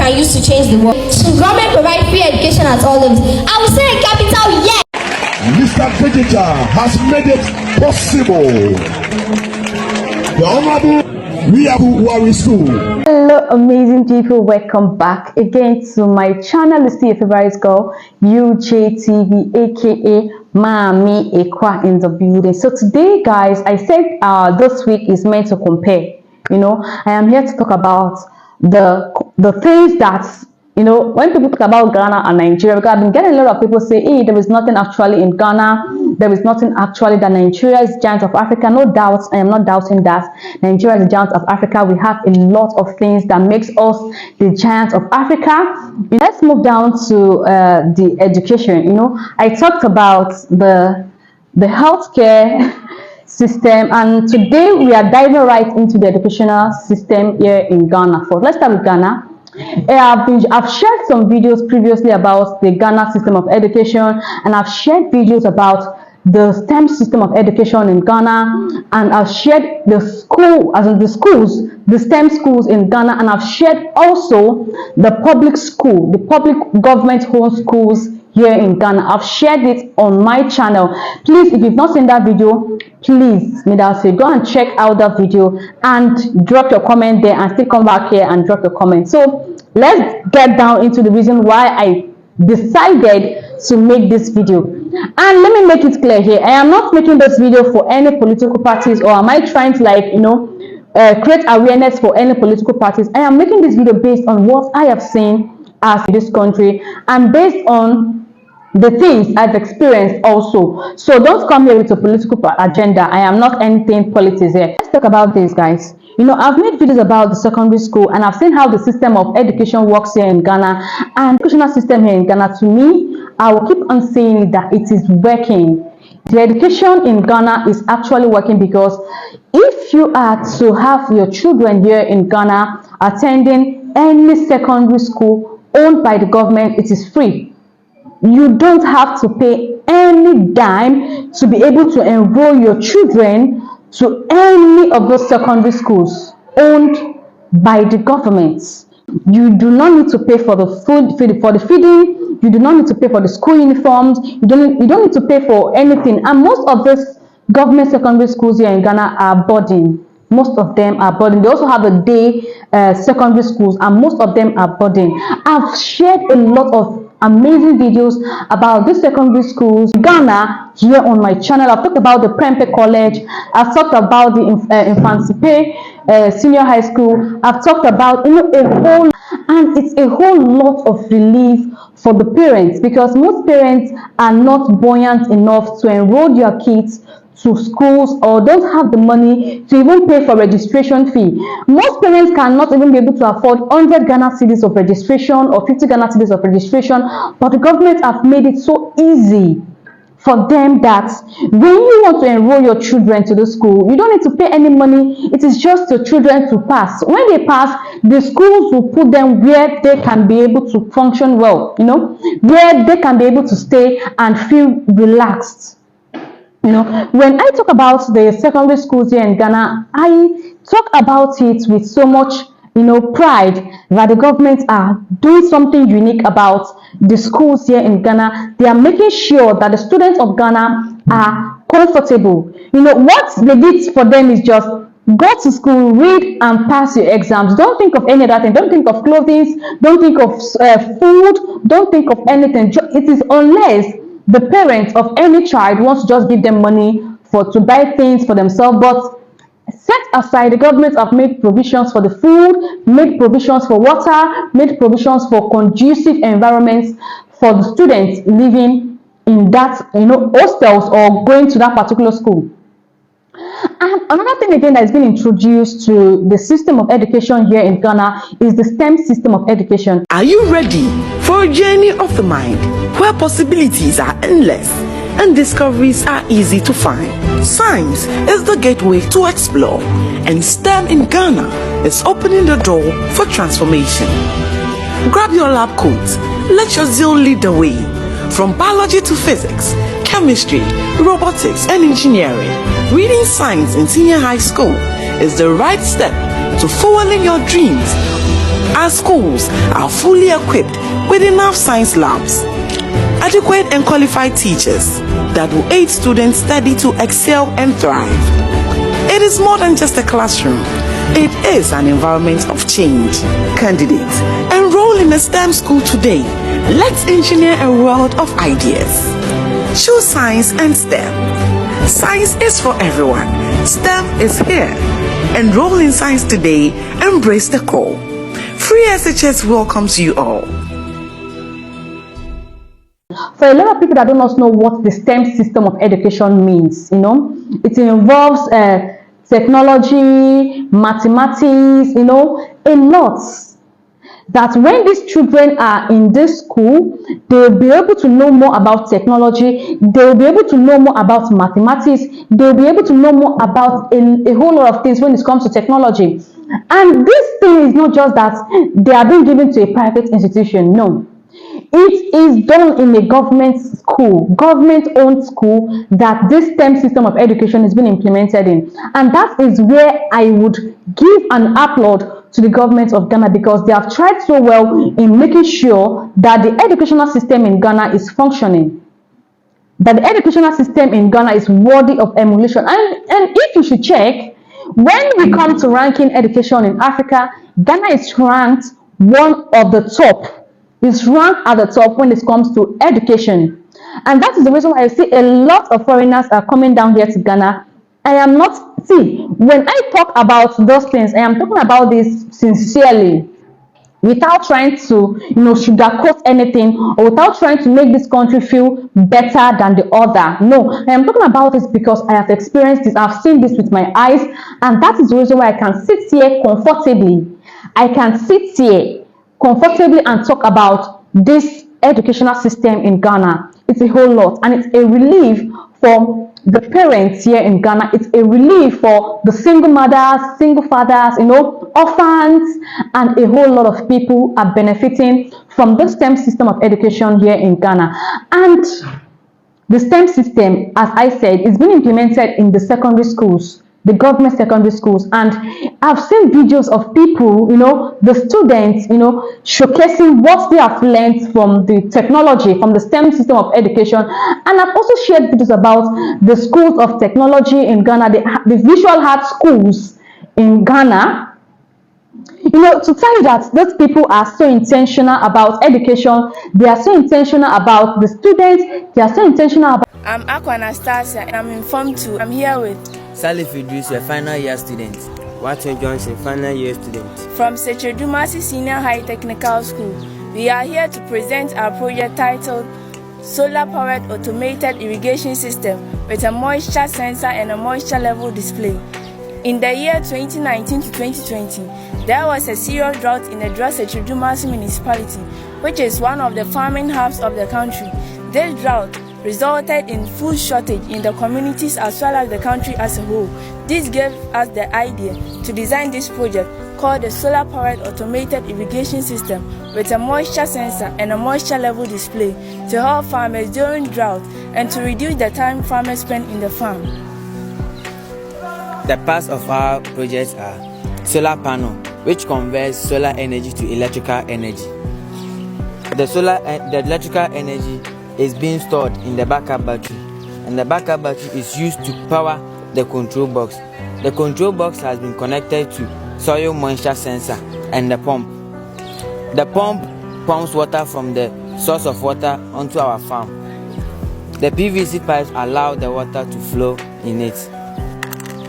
can use to change the world. Should government provide free education at all levels? I will say a capital yes. Mr. Digital has made it possible. The Honorable Wari School. Hello amazing people, welcome back again to my channel. It's your favorite girl UJTV, aka Mami Ekwa in the building. So today guys, I said this week is meant to compare. I am here to talk about the things that, when people talk about Ghana and Nigeria, because I've been getting a lot of people say, hey, there is nothing actually in Ghana, there is nothing actually that Nigeria is giant of Africa. No doubt, I am not doubting that Nigeria is the giant of Africa. We have a lot of things that makes us the giant of Africa. Let's move down to the education. I talked about the healthcare system, and today we are diving right into the educational system here in Ghana. Let's start with Ghana. I've shared some videos previously about the Ghana system of education, and I've shared videos about the STEM system of education in Ghana, and I've shared the STEM schools in Ghana, and I've shared also the public government owned schools here in Ghana. I've shared it on my channel. Please, if you've not seen that video, please, go and check out that video and drop your comment there, and still come back here and drop your comment. So let's get down into the reason why I decided to make this video. And let me make it clear here, I am not making this video for any political parties, or am I trying to create awareness for any political parties. I am making this video based on what I have seen as this country, and based on the things I've experienced also. So don't come here with a political agenda. I am not anything politics here. Let's talk about this, guys. I've made videos about the secondary school, and I've seen how the system of education works here in Ghana, and the educational system here in Ghana, to me, I will keep on saying that it is working. The education in Ghana is actually working, because if you are to have your children here in Ghana attending any secondary school owned by the government, it is free. You don't have to pay any dime to be able to enroll your children to any of those secondary schools owned by the government. You do not need to pay for the food, for the feeding. You do not need to pay for the school uniforms. You don't need to pay for anything. And most of these government secondary schools here in Ghana are boarding. Most of them are boarding. They also have a day secondary schools, and most of them are boarding. I've shared a lot of amazing videos about the secondary schools in Ghana here on my channel. I've talked about the Prempeh College. I've talked about the Infansipe Senior High School. I've talked about and it's a whole lot of relief for the parents, because most parents are not buoyant enough to enroll their kids to schools, or don't have the money to even pay for registration fee. Most parents cannot even be able to afford 100 Ghana cedis of registration or 50 Ghana cedis of registration, but the government have made it so easy for them that when you want to enroll your children to the school, you don't need to pay any money. It is just your children to pass. When they pass, the schools will put them where they can be able to function well, where they can be able to stay and feel relaxed. When I talk about the secondary schools here in Ghana, I talk about it with so much, pride that the government are doing something unique about the schools here in Ghana. They are making sure that the students of Ghana are comfortable. What they did for them is just go to school, read, and pass your exams. Don't think of any other thing. Don't think of clothing. Don't think of food. Don't think of anything. It is unless the parents of any child wants to just give them money to buy things for themselves. But set aside, the government have made provisions for the food, made provisions for water, made provisions for conducive environments for the students living in that hostels or going to that particular school. And another thing again that has been introduced to the system of education here in Ghana is the STEM system of education. Are you ready for a journey of the mind where possibilities are endless and discoveries are easy to find? Science is the gateway to explore, and STEM in Ghana is opening the door for transformation. Grab your lab coat, let your zeal lead the way. From biology to physics, chemistry, robotics, and engineering, reading science in senior high school is the right step to fulfilling your dreams Our schools are fully equipped with enough science labs, adequate and qualified teachers that will aid students study to excel and thrive. It is more than just a classroom. It is an environment of change. Candidates, enroll in a STEM school today. Let's engineer a world of ideas. Choose science and STEM. Science is for everyone. STEM is here. Enroll in science today. Embrace the call. Free SHS welcomes you all. For a lot of people that do not know what the STEM system of education means, it involves technology, mathematics, a lot. That when these children are in this school, they'll be able to know more about technology, they'll be able to know more about mathematics, they'll be able to know more about a whole lot of things when it comes to technology. And this thing is not just that they are being given to a private institution, no. It is done in a government school, government-owned school, that this STEM system of education is being implemented in. And that is where I would give an applaud to the government of Ghana, because they have tried so well in making sure that the educational system in Ghana is functioning, that the educational system in Ghana is worthy of emulation. And if you should check, when we come to ranking education in Africa, Ghana is ranked one of the top. Is ranked at the top when it comes to education. And that is the reason why I see a lot of foreigners are coming down here to Ghana. I am not, when I talk about those things, I am talking about this sincerely, without trying to, sugarcoat anything, or without trying to make this country feel better than the other. No, I am talking about this because I have experienced this, I've seen this with my eyes, and that is the reason why I can sit here comfortably. I can sit here comfortably and talk about this educational system in Ghana. It's a whole lot, and it's a relief for the parents here in Ghana. It's a relief for the single mothers, single fathers, orphans, and a whole lot of people are benefiting from the STEM system of education here in Ghana. And the STEM system, as I said, is being implemented in the secondary schools, the government secondary schools. And I've seen videos of people, the students, showcasing what they have learned from the technology, from the STEM system of education. And I've also shared videos about the schools of technology in Ghana, the visual art schools in Ghana. To tell you that those people are so intentional about education, they are so intentional about the students, they are so intentional about... I'm Aqua Anastasia, and I'm informed too. I'm here with Salif Idris, a final year student. Watson Johnson, final year student. From Sechedumasi Senior High Technical School. We are here to present our project titled Solar-Powered Automated Irrigation System with a moisture sensor and a moisture level display. In the year 2019 to 2020, there was a serious drought in the Sechedumasi municipality, which is one of the farming hubs of the country. This drought resulted in food shortage in the communities as well as the country as a whole. This gave us the idea to design this project called the Solar-Powered Automated Irrigation System with a moisture sensor and a moisture level display to help farmers during drought and to reduce the time farmers spend in the farm. The parts of our project are solar panel, which converts solar energy to electrical energy. The electrical energy is being stored in the backup battery, and the backup battery is used to power the control box. The control box has been connected to soil moisture sensor and the pump. The pump pumps water from the source of water onto our farm. The PVC pipes allow the water to flow in it.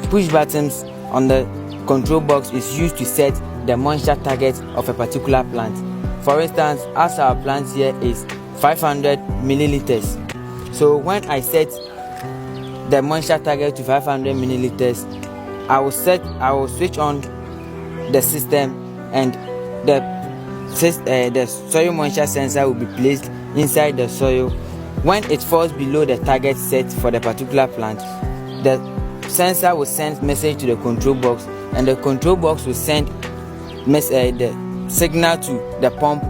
Push buttons on the control box is used to set the moisture target of a particular plant. For instance, as our plant here is 500 milliliters. So when I set the moisture target to 500 milliliters, I will switch on the system, and the soil moisture sensor will be placed inside the soil. When it falls below the target set for the particular plant, the sensor will send message to the control box, and the control box will send the signal to the pump,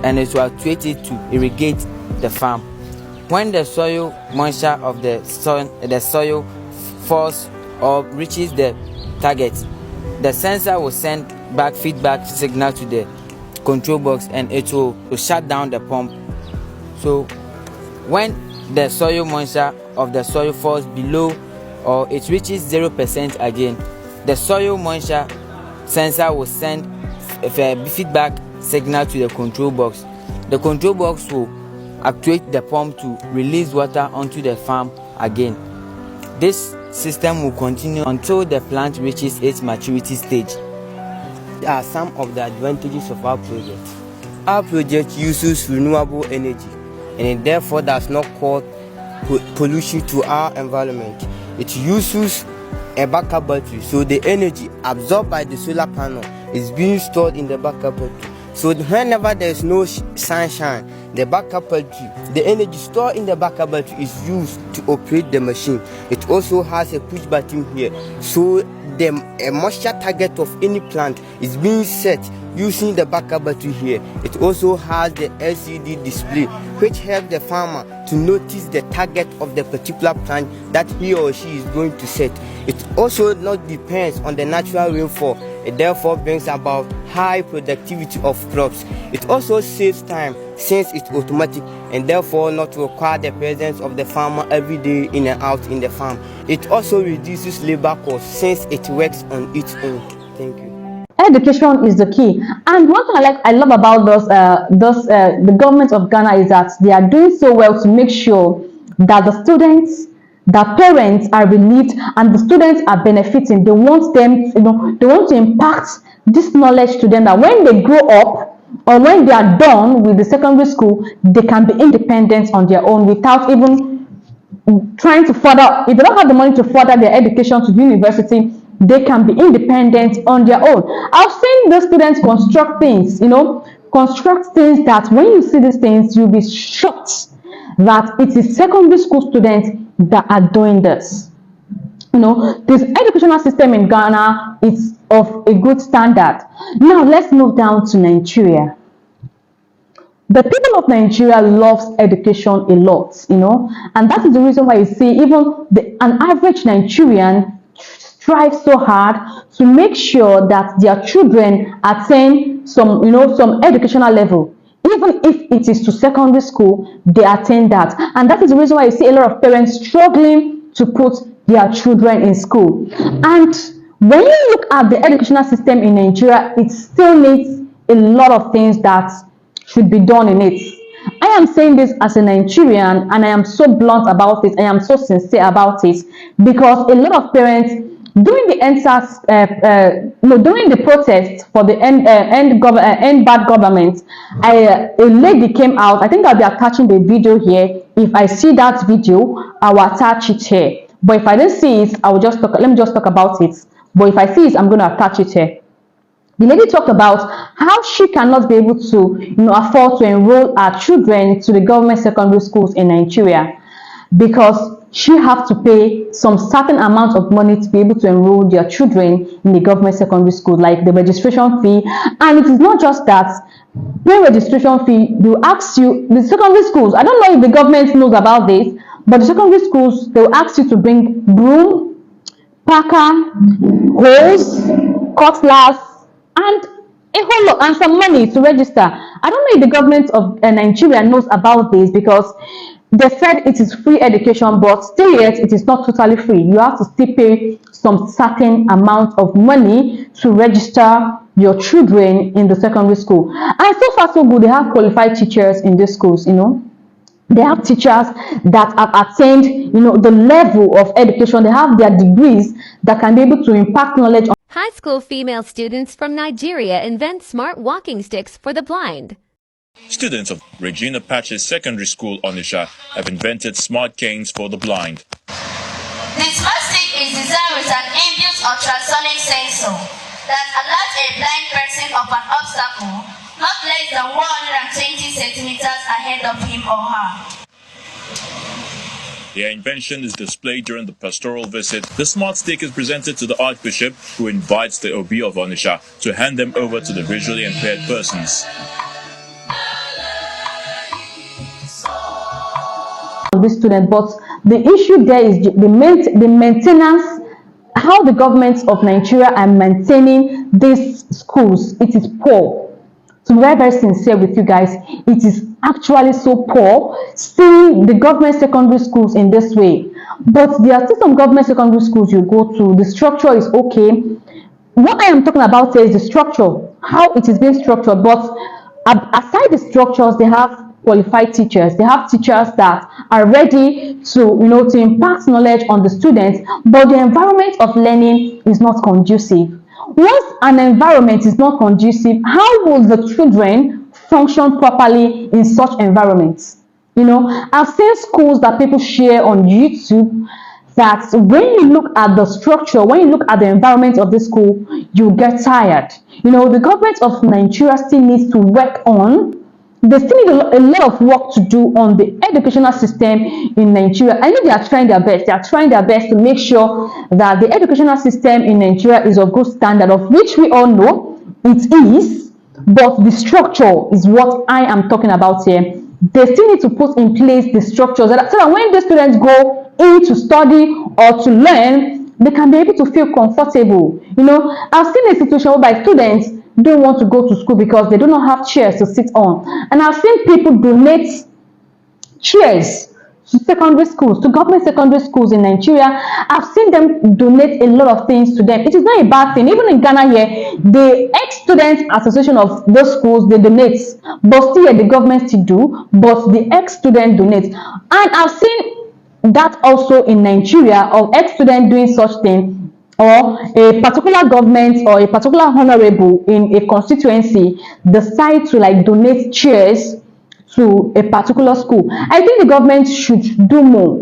and it will actuate it to irrigate the farm. When the soil moisture of the soil falls or reaches the target, the sensor will send back feedback signal to the control box, and it will shut down the pump. So when the soil moisture of the soil falls below or it reaches 0% again, the soil moisture sensor will send a feedback signal to the control box. The control box will actuate the pump to release water onto the farm again. This system will continue until the plant reaches its maturity stage. These are some of the advantages of our project. Our project uses renewable energy, and it therefore does not cause pollution to our environment. It uses a backup battery, so the energy absorbed by the solar panel is being stored in the backup battery. So whenever there is no sunshine, the backup battery, the energy stored in the backup battery is used to operate the machine. It also has a push button here, so the moisture target of any plant is being set using the backup battery here. It also has the LCD display, which helps the farmer to notice the target of the particular plant that he or she is going to set. It also not depends on the natural rainfall. It therefore brings about high productivity of crops. It also saves time since it's automatic and therefore not require the presence of the farmer every day in and out in the farm. It also reduces labor costs since it works on its own. Thank you. Education is the key, and one thing I love about the government of Ghana is that they are doing so well to make sure that the students, the parents are relieved and the students are benefiting. They want them, they want to impact this knowledge to them that when they grow up or when they are done with the secondary school, they can be independent on their own without even trying to further. If they don't have the money to further their education to the university, they can be independent on their own. I've seen the students construct things, construct things that when you see these things, you'll be shocked that it is secondary school students that are doing this. This educational system in Ghana is of a good standard. Now let's move down to Nigeria. The people of Nigeria loves education a lot, and that is the reason why you see even an average Nigerian strives so hard to make sure that their children attain some educational level. Even if it is to secondary school, they attain that. And that is the reason why you see a lot of parents struggling to put their children in school. And when you look at the educational system in Nigeria, it still needs a lot of things that should be done in it. I am saying this as a Nigerian, and I am so blunt about it. I am so sincere about it, because a lot of parents during the during the protest for the end bad government, a lady came out. I think I'll be attaching the video here. If I see that video, I will attach it here. But if I didn't see it, I will just talk. Let me just talk about it. But if I see it, I'm going to attach it here. The lady talked about how she cannot be able to, afford to enroll her children to the government secondary schools in Nigeria, because she have to pay some certain amount of money to be able to enroll their children in the government secondary school, like the registration fee. And it is not just that. Pay registration fee, they will ask you, the secondary schools, I don't know if the government knows about this, but the secondary schools, they will ask you to bring broom, packer, hose, cutlass, and a whole lot, and some money to register. I don't know if the government of Nigeria knows about this, because they said it is free education, but still yet it is not totally free. You have to still pay some certain amount of money to register your children in the secondary school. And so far so good, they have qualified teachers in these schools, They have teachers that have attained, the level of education. They have their degrees that can be able to impact knowledge on. High school female students from Nigeria invent smart walking sticks for the blind. Students of Regina Patches Secondary School, Onitsha, have invented smart canes for the blind. The smart stick is designed with an inbuilt ultrasonic sensor that alerts a blind person of an obstacle not less than 120 centimeters ahead of him or her. Their invention is displayed during the pastoral visit. The smart stick is presented to the Archbishop, who invites the Obi of Onitsha to hand them over to the visually impaired persons. This student, but the issue there is the maintenance how the government of Nigeria are maintaining these schools, it is poor. To be very, very sincere with you guys, it is actually so poor seeing the government secondary schools in this way. But there are still some government secondary schools you go to, the structure is okay. What I am talking about here is the structure, how it is being structured. But aside the structures, they have qualified teachers. They have teachers that are ready to, to impact knowledge on the students, but the environment of learning is not conducive. Once an environment is not conducive, how will the children function properly in such environments? I've seen schools that people share on YouTube that when you look at the structure, when you look at the environment of the school, you get tired. The government of Nigeria still needs to work on, they still need a lot of work to do on the educational system in Nigeria. I know they are trying their best. They are trying their best to make sure that the educational system in Nigeria is of good standard, of which we all know it is, but the structure is what I am talking about here. They still need to put in place the structures so that when the students go in to study or to learn, they can be able to feel comfortable. I've seen a situation whereby students don't want to go to school because they do not have chairs to sit on, and I've seen people donate chairs to secondary schools, to government secondary schools in Nigeria. I've seen them donate a lot of things to them. It is not a bad thing. Even in Ghana here, the ex-student association of those schools, they donate, but still the government still do, but the ex-student donate. And I've seen that also in Nigeria, of ex-student doing such thing, or a particular government or a particular honorable in a constituency decide to donate chairs to a particular school. I think the government should do more.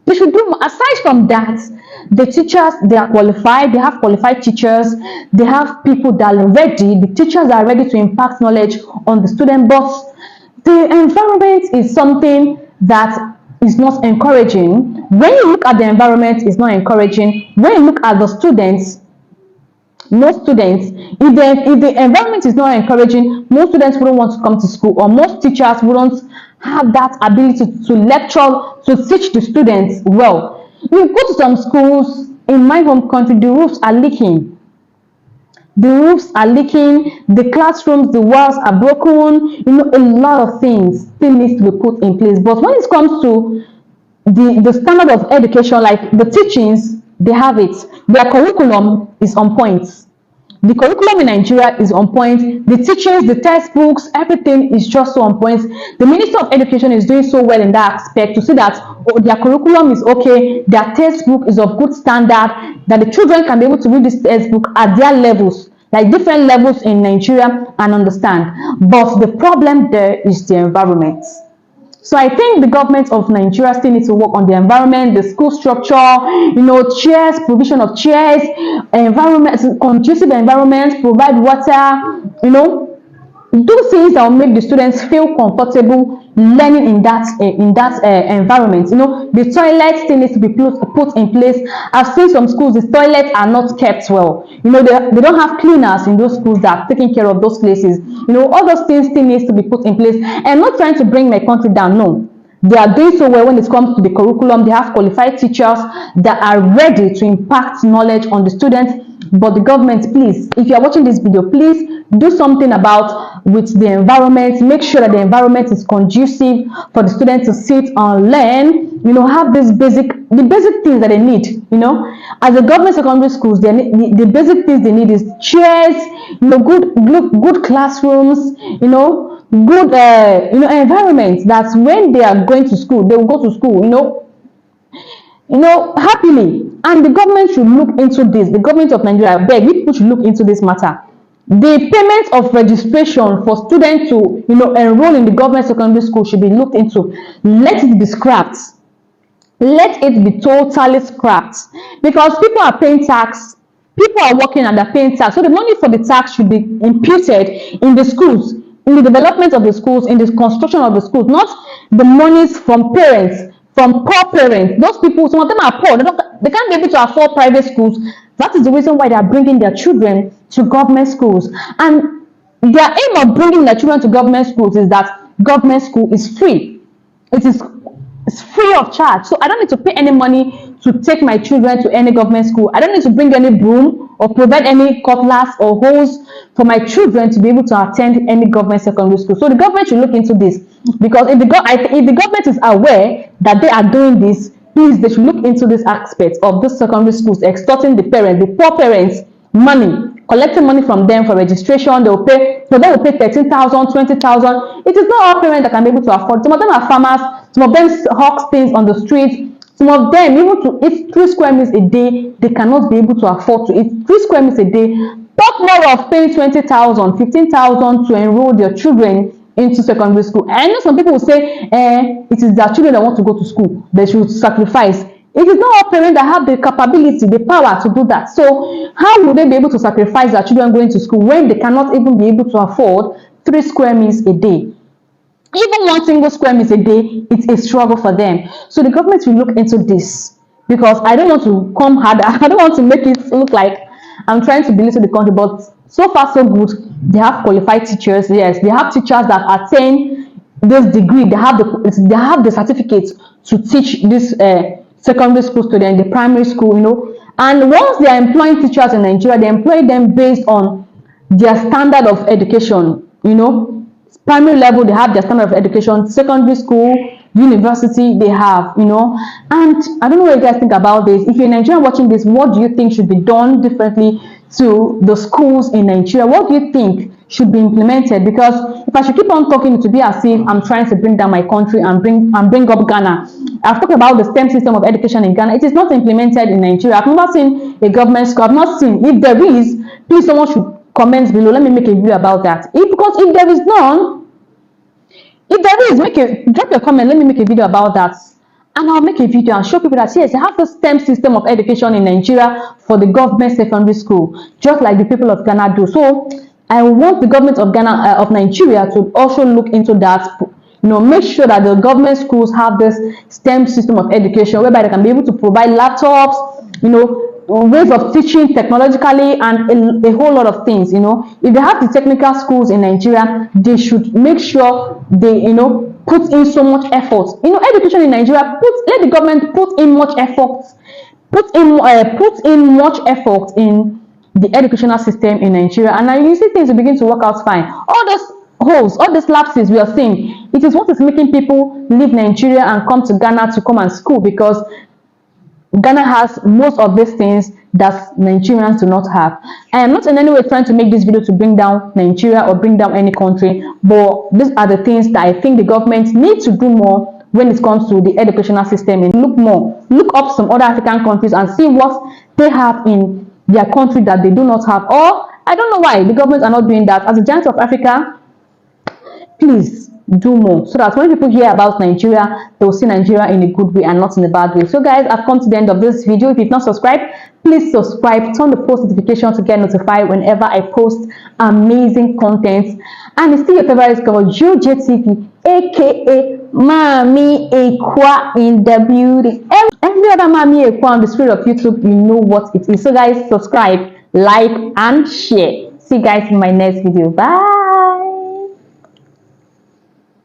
They should do more. Aside from that, the teachers, they are qualified. They have qualified teachers. They have people that are ready. The teachers are ready to impact knowledge on the student. But the environment is something that is not encouraging. When you look at the environment, it's not encouraging. When you look at the students, most students, if the environment is not encouraging, most students wouldn't want to come to school, or most teachers wouldn't have that ability to lecture, to teach the students well. You go to some schools in my home country, the roofs are leaking. The roofs are leaking, the classrooms, the walls are broken. A lot of things still needs to be put in place. But when it comes to the standard of education, like the teachings, they have it. Their curriculum is on point. The curriculum in Nigeria is on point. The teachings, the textbooks, everything is just so on point. The Minister of Education is doing so well in that aspect to see that their curriculum is okay, their textbook is of good standard, that the children can be able to read this textbook at their levels, like different levels in Nigeria, and understand. But the problem there is the environment. So I think the government of Nigeria still needs to work on the environment, the school structure, chairs, provision of chairs, environment, conducive environment, provide water, do things that will make the students feel comfortable learning in that environment. The toilets still needs to be put in place. I've seen some schools, the toilets are not kept well. They don't have cleaners in those schools that are taking care of those places. All those things still needs to be put in place. I'm not trying to bring my country down, no. They are doing so well when it comes to the curriculum. They have qualified teachers that are ready to impact knowledge on the students. But the government, please, if you are watching this video, please do something about with the environment. Make sure that the environment is conducive for the students to sit and learn. Have the basic things that they need. As a government secondary schools, the basic things they need is chairs, good classrooms, good environment, that when they are going to school, they will go to school happily. And the government should look into this. The government of Nigeria, I beg, people should look into this matter. The payment of registration for students to enroll in the government secondary school should be looked into. Let it be scrapped. Let it be totally scrapped, because people are paying tax. People are working and they're paying tax. So the money for the tax should be imputed in the schools, in the development of the schools, in the construction of the schools, not the monies from parents, from poor parents. Those people, some of them are poor. They can't be able to afford private schools. That is the reason why they are bringing their children to government schools. And their aim of bringing their children to government schools is that government school is free. It's free of charge. So I don't need to pay any money to take my children to any government school. I don't need to bring any broom or provide any cutlass or hose for my children to be able to attend any government secondary school. So the government should look into this, because if the government is aware that they are doing this, please, they should look into this aspect of the secondary schools extorting the parents, the poor parents, money, collecting money from them for registration. They will pay, so they will pay 13,000, 20,000. It is not all parents that can be able to afford. Some of them are farmers, some of them hawk things on the streets. Some of them, even to eat 3 square meals a day, they cannot be able to afford to eat 3 square meals a day. Talk more of paying 20,000, 15,000 to enroll their children into secondary school. I know some people will say, it is their children that want to go to school, they should sacrifice. It is not all parents that have the capability, the power to do that. So how will they be able to sacrifice their children going to school when they cannot even be able to afford 3 square meals a day? Even 1 single square meals a day, it's a struggle for them. So the government will look into this, because I don't want to come harder. I don't want to make it look like I'm trying to belittle the country, but so far so good. They have qualified teachers. Yes, they have teachers that attain this degree. They have the certificate to teach this secondary school students, the primary school, you know. And once they are employing teachers in Nigeria, they employ them based on their standard of education, you know. Primary level, they have their standard of education. Secondary school, university, they have, you know. And I don't know what you guys think about this. If you're in Nigeria watching this, what do you think should be done differently to the schools in Nigeria? What do you think should be implemented? Because if I should keep on talking, it would be as if I'm trying to bring down my country and bring up Ghana. I've talked about the STEM system of education in Ghana. It is not implemented in Nigeria. I've never seen a government school. I've not seen. If there is, please, someone should comment below. Let me make a video about that. Because if there is none, if there is, drop your comment. Let me make a video about that, and I'll make a video and show people that yes, they have the STEM system of education in Nigeria for the government secondary school, just like the people of Ghana do. So I want the government of Ghana, of Nigeria, to also look into that. You know, make sure that the government schools have this STEM system of education whereby they can be able to provide laptops, you know, ways of teaching technologically, and a whole lot of things. You know, if they have the technical schools in Nigeria, they should make sure they, you know, put in so much effort. You know, education in Nigeria, let the government put in much effort, put in much effort in the educational system in Nigeria, and now you see things will begin to work out fine. All those holes, all these lapses we are seeing, it is what is making people leave Nigeria and come to Ghana to come and school, because Ghana has most of these things that Nigerians do not have. I am not in any way trying to make this video to bring down Nigeria or bring down any country, but these are the things that I think the government needs to do more when it comes to the educational system. And look up some other African countries and see what they have in their country that they do not have. Or I don't know why the governments are not doing that. As a giant of Africa, please do more, so that when people hear about Nigeria, they will see Nigeria in a good way and not in a bad way. So guys, I've come to the end of this video. If you've not subscribed, please subscribe, turn the post notification to get notified whenever I post amazing content. And it's still your favorite girl, JoJTV, aka Mami Ekwa in the beauty. Every other Mami Ekwa on the screen of YouTube, you know what it is. So guys, subscribe, like, and share. See you guys in my next video. Bye.